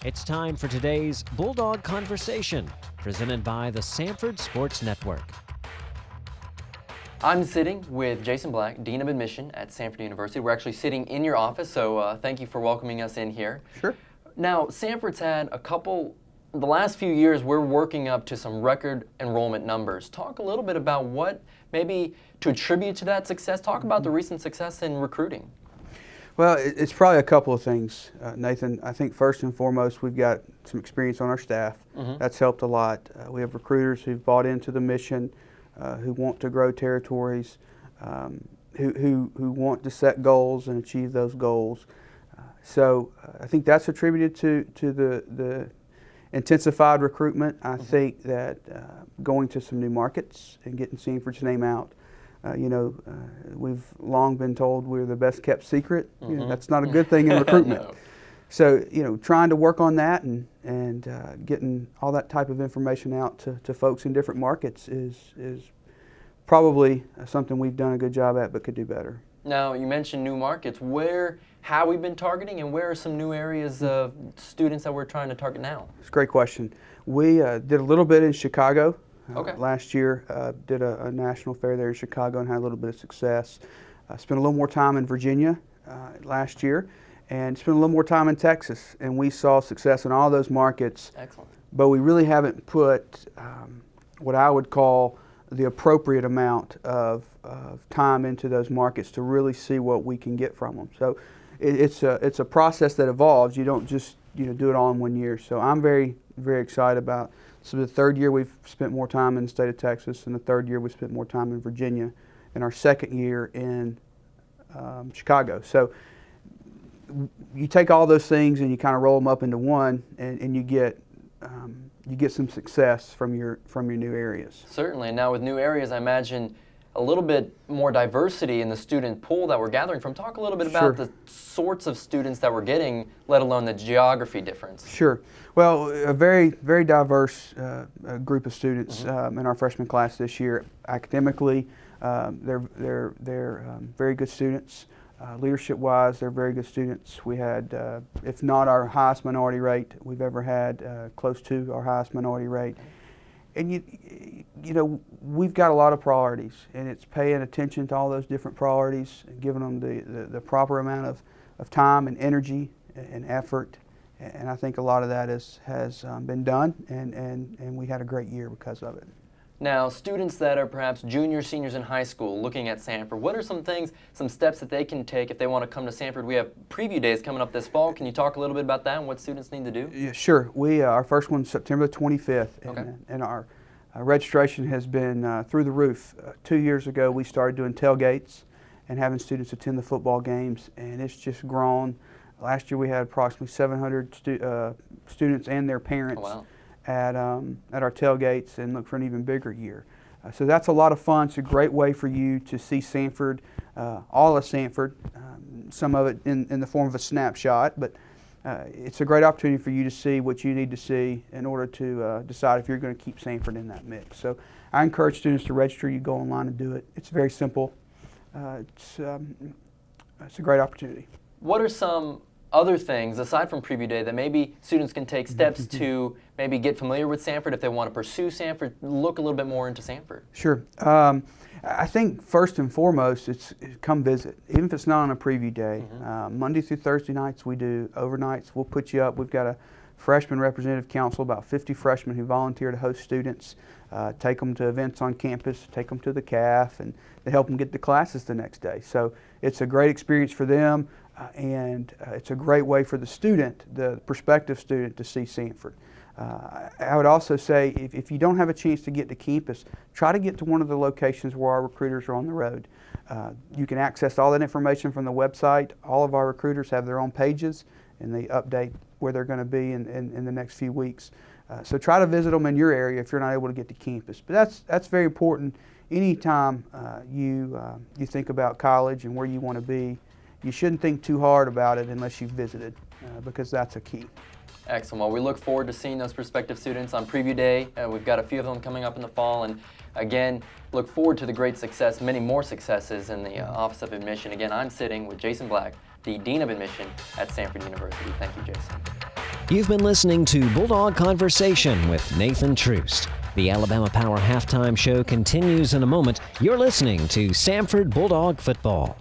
It's time for today's Bulldog Conversation, presented by the Samford Sports Network. I'm sitting with Jason Black, Dean of Admission at Samford University. We're actually sitting in your office, so thank you for welcoming us in here. Sure. Now, Samford's had the last few years, we're working up to some record enrollment numbers. Talk a little bit about what maybe to attribute to that success. Talk about the recent success in recruiting. Well, it's probably a couple of things, Nathan. I think first and foremost, we've got some experience on our staff. That's helped a lot. We have recruiters who've bought into the mission, who want to grow territories, who want to set goals and achieve those goals. So I think that's attributed to the intensified recruitment. I think that going to some new markets and getting Samford's name out. We've long been told we're the best kept secret. That's not a good thing in recruitment. No. So, trying to work on that and getting all that type of information out to folks in different markets is probably something we've done a good job at but could do better. Now, you mentioned new markets. How we've been targeting, and where are some new areas of students that we're trying to target now? It's a great question. We did a little bit in Chicago. Okay. Last year, did a national fair there in Chicago and had a little bit of success. Spent a little more time in Virginia last year, and spent a little more time in Texas, and we saw success in all those markets. Excellent. But we really haven't put what I would call the appropriate amount of time into those markets to really see what we can get from them. So it's a process that evolves. You don't just do it all in 1 year. So I'm very, very excited about. So the third year we've spent more time in the state of Texas, and the third year we spent more time in Virginia, and our second year in Chicago. So you take all those things and you kind of roll them up into one, and you get some success from your new areas. Certainly. And now with new areas, I imagine a little bit more diversity in the student pool that we're gathering from. Talk a little bit about the sorts of students that we're getting, let alone the geography difference. Sure. Well, a very, very diverse group of students in our freshman class this year. Academically, they're very good students. Leadership-wise, they're very good students. We had, if not our highest minority rate we've ever had, close to our highest minority rate. And we've got a lot of priorities, and it's paying attention to all those different priorities and giving them the proper amount of time and energy and effort. And I think a lot of that has been done, and we had a great year because of it. Now, students that are perhaps juniors, seniors in high school looking at Samford, what are some steps that they can take if they want to come to Samford? We have preview days coming up this fall. Can you talk a little bit about that and what students need to do? Yeah, sure. Our first one's September the 25th, and our registration has been through the roof. 2 years ago, we started doing tailgates and having students attend the football games, and it's just grown. Last year, we had approximately 700 students and their parents. Oh, wow. At our tailgates, and look for an even bigger year. So that's a lot of fun. It's a great way for you to see Samford, all of Samford, some of it in the form of a snapshot, but it's a great opportunity for you to see what you need to see in order to decide if you're going to keep Samford in that mix. So I encourage students to register. You go online and do it. It's very simple. It's a great opportunity. What are some other things, aside from preview day, that maybe students can take steps to maybe get familiar with Samford if they want to pursue Samford, look a little bit more into Samford? Sure. I think first and foremost, it's come visit, even if it's not on a preview day. Monday through Thursday nights, we do overnights. We'll put you up. We've got a freshman representative council, about 50 freshmen who volunteer to host students, take them to events on campus, take them to the CAF, and they help them get to classes the next day. So it's a great experience for them. And it's a great way for the student, the prospective student, to see Samford. I would also say if you don't have a chance to get to campus, try to get to one of the locations where our recruiters are on the road. You can access all that information from the website. All of our recruiters have their own pages, and they update where they're going to be in the next few weeks. So try to visit them in your area if you're not able to get to campus. But that's very important. Anytime you think about college and where you want to be, you shouldn't think too hard about it unless you've visited, because that's a key. Excellent. Well, we look forward to seeing those prospective students on preview day. We've got a few of them coming up in the fall, and again, look forward to the great success, many more successes in the Office of Admission. Again, I'm sitting with Jason Black, the Dean of Admission at Samford University. Thank you, Jason. You've been listening to Bulldog Conversation with Nathan Troost. The Alabama Power halftime show continues in a moment. You're listening to Samford Bulldog Football.